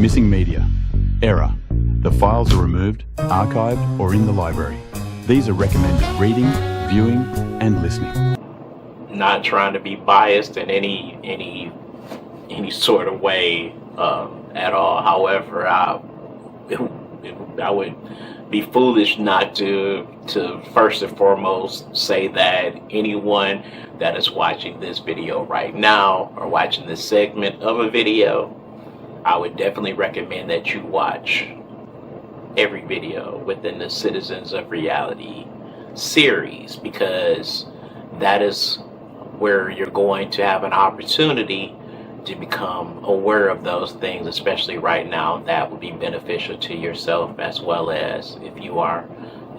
Missing media. Error. The files are removed, archived, or in the library. These are recommended reading, viewing, and listening. Not trying to be biased in any sort of way at all. However, I would be foolish not to first and foremost say that anyone that is watching this video right now or watching this segment of a video, I would definitely recommend that you watch every video within the Citizens of Reality series, because that is where you're going to have an opportunity to become aware of those things, especially right now, that would be beneficial to yourself as well as, if you are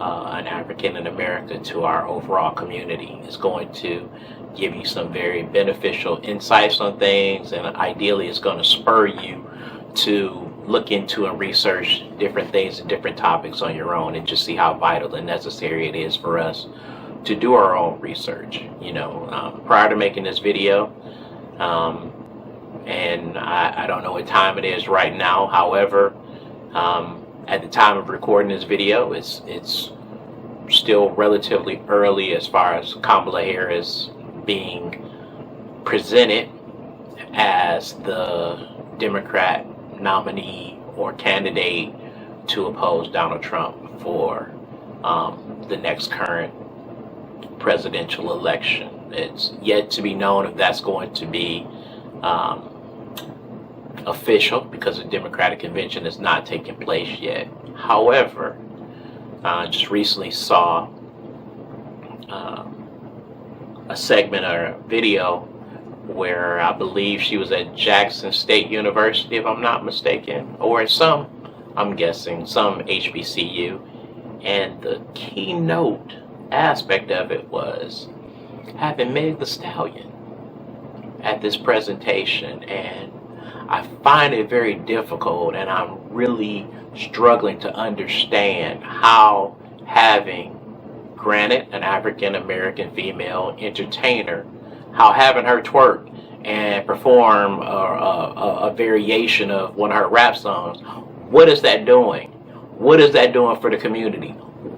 an African in America, to our overall community. It's going to give you some very beneficial insights on things, and ideally it's going to spur you to look into and research different things and different topics on your own, and just see how vital and necessary it is for us to do our own research. Prior to making this video, and I don't know what time it is right now, however, at the time of recording this video, it's still relatively early as far as Kamala Harris being presented as the Democrat nominee or candidate to oppose Donald Trump for the next current presidential election. It's yet to be known if that's going to be official, because the Democratic convention has not taken place yet. However, I just recently saw a segment or a video where I believe she was at Jackson State University, if I'm not mistaken, or I'm guessing some HBCU, and the keynote aspect of it was having Meg Thee Stallion at this presentation. And I find it very difficult, and I'm really struggling to understand how having, granted, an African American female entertainer, how having her twerk and perform a variation of one of her rap songs, what is that doing? What is that doing for the community?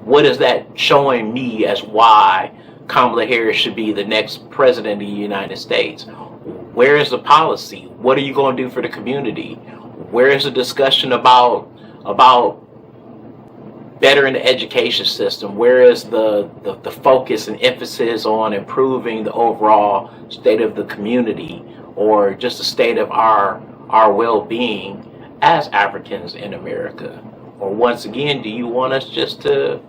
What is that showing me as why Kamala Harris should be the next president of the United States? Where is the policy? What are you going to do for the community? Where is the discussion about bettering the education system? Where is the focus and emphasis on improving the overall state of the community, or just the state of our well-being as Africans in America? Or once again, do you want us just to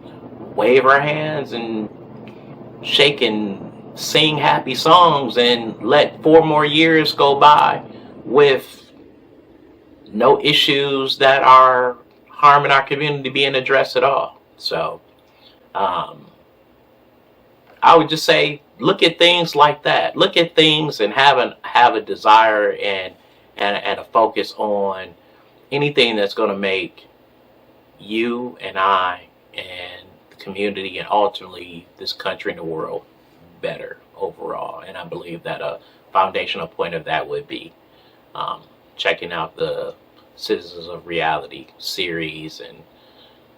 wave our hands and shake and sing happy songs and let 4 more years go by with no issues that are harming our community being addressed at all? So I would just say, look at things like that. Look at things and have a desire and a focus on anything that's going to make you and I and the community and ultimately this country and the world better overall. And I believe that a foundational point of that would be checking out the Citizens of Reality series and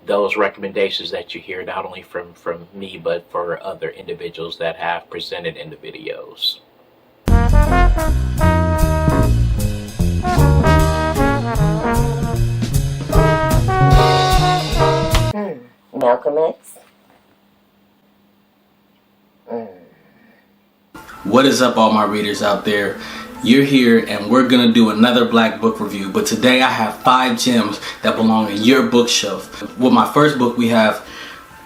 those recommendations that you hear, not only from me, but for other individuals that have presented in the videos. Malcolm X. What is up, all my readers out there? You're here and we're gonna do another black book review, but today I have 5 gems that belong in your bookshelf. With my first book, we have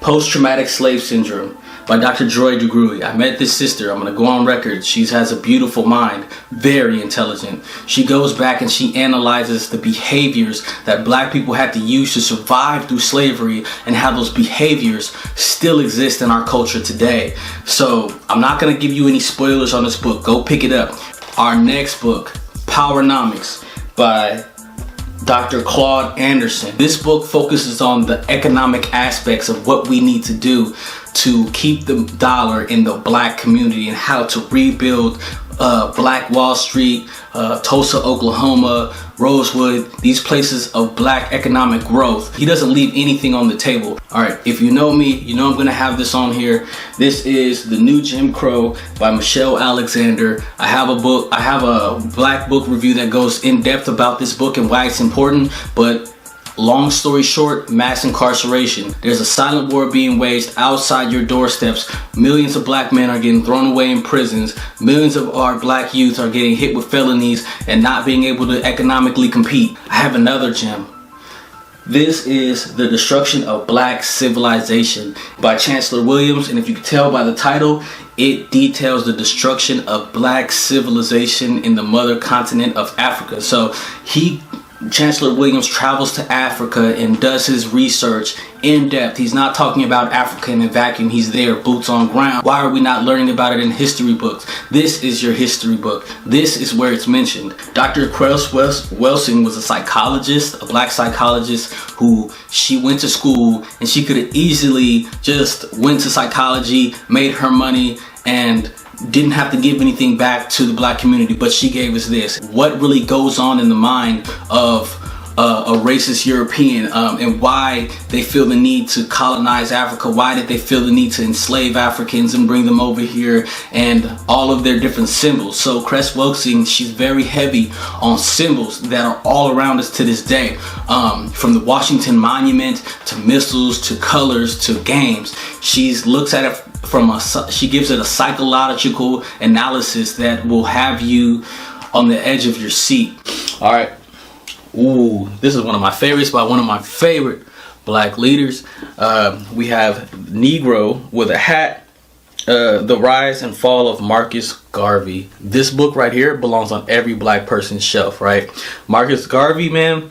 Post-Traumatic Slave Syndrome by Dr. Joy DeGruy. I met this sister. I'm gonna go on record. She has a beautiful mind, very intelligent. She goes back and she analyzes the behaviors that black people had to use to survive through slavery and how those behaviors still exist in our culture today. So I'm not gonna give you any spoilers on this book. Go pick it up. Our next book, Powernomics by Dr. Claude Anderson. This book focuses on the economic aspects of what we need to do to keep the dollar in the black community and how to rebuild Black Wall Street, Tulsa, Oklahoma, Rosewood, these places of black economic growth. He doesn't leave anything on the table. All right, if you know me, you know I'm gonna have this on here. This is The New Jim Crow by Michelle Alexander. I have a black book review that goes in depth about this book and why it's important, but long story short, mass incarceration. There's a silent war being waged outside your doorsteps. Millions of black men are getting thrown away in prisons. Millions of our black youth are getting hit with felonies and not being able to economically compete. I have another gem. This is The Destruction of Black Civilization by Chancellor Williams, and if you can tell by the title, it details the destruction of black civilization in the mother continent of Africa. So Chancellor Williams travels to Africa and does his research in depth. He's not talking about Africa in a vacuum. He's there, boots on ground. Why are we not learning about it in history books? This is your history book. This is where it's mentioned. Dr. Krauss Welsing was a psychologist, a black psychologist who she went to school and she could have easily just went to psychology, made her money, and didn't have to give anything back to the black community, but she gave us this. What really goes on in the mind of a racist European, and why they feel the need to colonize Africa? Why did they feel the need to enslave Africans and bring them over here, and all of their different symbols? So Krauss Welsing, she's very heavy on symbols that are all around us to this day, from the Washington Monument to missiles to colors to games. She looks at it she gives it a psychological analysis that will have you on the edge of your seat. All right. Ooh, this is one of my favorites by one of my favorite black leaders. We have Negro with a Hat, The Rise and Fall of Marcus Garvey. This book right here belongs on every black person's shelf, right? Marcus Garvey, man.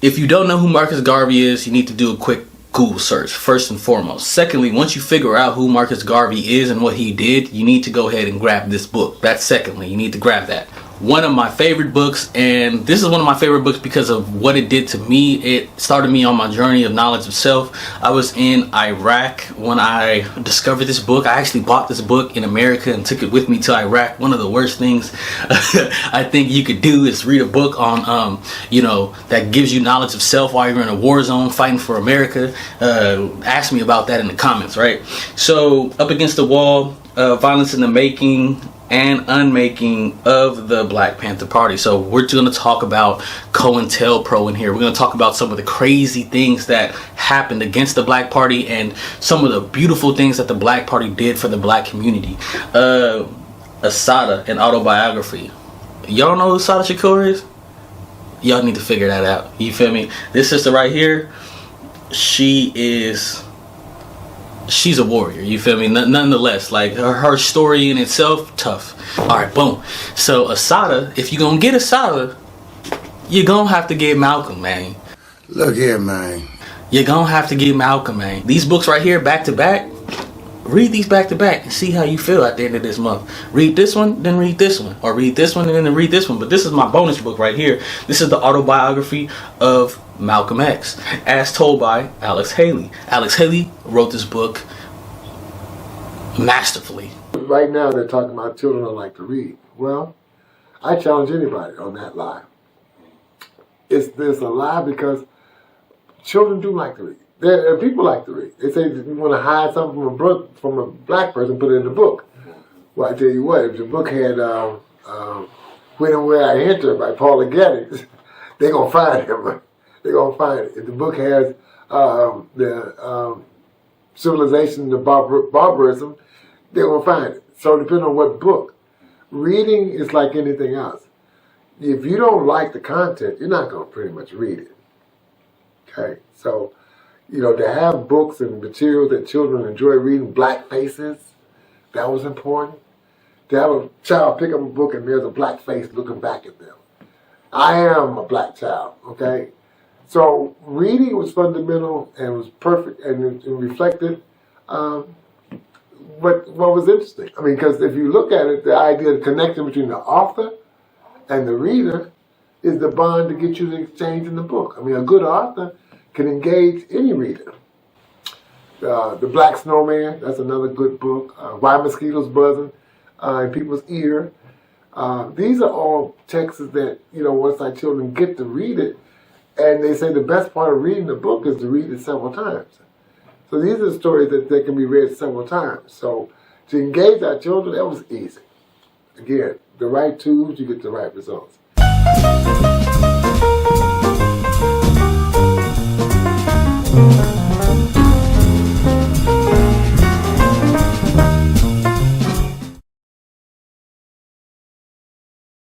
If you don't know who Marcus Garvey is, you need to do a quick Google search, first and foremost. Secondly, once you figure out who Marcus Garvey is and what he did, you need to go ahead and grab this book. That's secondly, you need to grab that. One of my favorite books, and this is one of my favorite books because of what it did to me. It started me on my journey of knowledge of self. I was in Iraq when I discovered this book. I actually bought this book in America and took it with me to Iraq. One of the worst things I think you could do is read a book on, that gives you knowledge of self while you're in a war zone fighting for America. Ask me about that in the comments, right? So, Up Against the Wall, Violence in the Making and Unmaking of the Black Panther Party. So we're going to talk about COINTELPRO in here. We're going to talk about some of the crazy things that happened against the Black Party and some of the beautiful things that the Black Party did for the black community. Assata, an autobiography. Y'all know who Assata Shakur is? Y'all need to figure that out. You feel me? This sister right here, she's a warrior, you feel me? Nonetheless, like her story in itself, tough. All right, boom. So Assata, if you're gonna get Assata, you're gonna have to get Malcolm, man. Look here, man. You're gonna have to get Malcolm, man. These books right here, back to back, read these back to back and see how you feel at the end of this month. Read this one, then read this one, or read this one and then read this one. But this is my bonus book right here. This is the autobiography of Malcolm X, as told by Alex Haley. Alex Haley wrote this book masterfully. Right now they're talking about children don't like to read. Well, I challenge anybody on that lie. There's a lie because children do like to read. People like to read. They say that you want to hide something from a black person, put it in the book. Well, I tell you what, if the book had When and Where I Enter by Paula Geddes, they're going to find him. They're going to find it. If the book has the civilization of barbarism, they're going to find it. So depending on what book. Reading is like anything else. If you don't like the content, you're not going to pretty much read it. Okay? So, to have books and material that children enjoy reading, black faces, that was important. To have a child pick up a book and there's a black face looking back at them. I am a black child, okay? So reading was fundamental and was perfect and it reflected what was interesting. I mean, because if you look at it, the idea of the connection between the author and the reader is the bond to get you to exchange in the book. I mean, a good author can engage any reader. The Black Snowman, that's another good book. Why Mosquitoes Buzzing in People's Ear. These are all texts that, once our children get to read it, and they say the best part of reading the book is to read it several times. So these are stories that can be read several times. So to engage our children, that was easy. Again, the right tools, you get the right results.